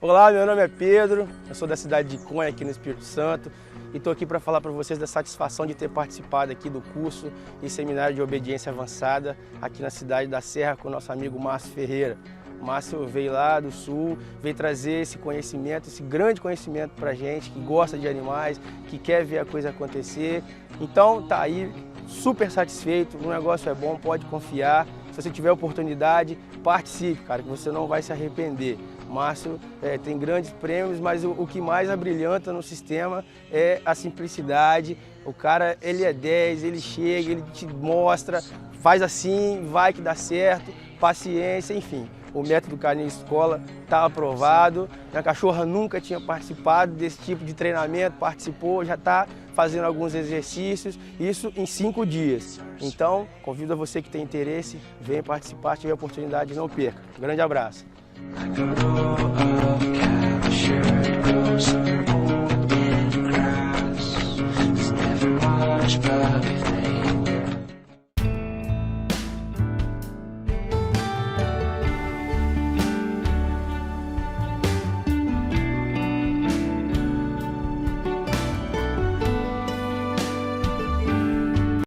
Olá, meu nome é Pedro, eu sou da cidade de Conha, aqui no Espírito Santo, e estou aqui para falar para vocês da satisfação de ter participado aqui do curso e seminário de obediência avançada aqui na cidade da Serra com o nosso amigo Márcio Ferreira. O Márcio veio lá do sul, veio trazer esse conhecimento, esse grande conhecimento para a gente que gosta de animais, que quer ver a coisa acontecer. Então tá aí, super satisfeito, o negócio é bom, pode confiar. Se você tiver oportunidade, participe, cara, que você não vai se arrepender. O Márcio tem grandes prêmios, mas o que mais abrilhanta no sistema é a simplicidade. O cara, ele é 10, ele chega, ele te mostra, faz assim, vai que dá certo, paciência, enfim. O método Carinho Escola está aprovado. Minha cachorra nunca tinha participado desse tipo de treinamento, participou, já está fazendo alguns exercícios, isso em 5 dias. Então, convido a você que tem interesse, venha participar, se tiver oportunidade, não perca. Um grande abraço. Like a row of captured ghosts, old in grass. There's never much, but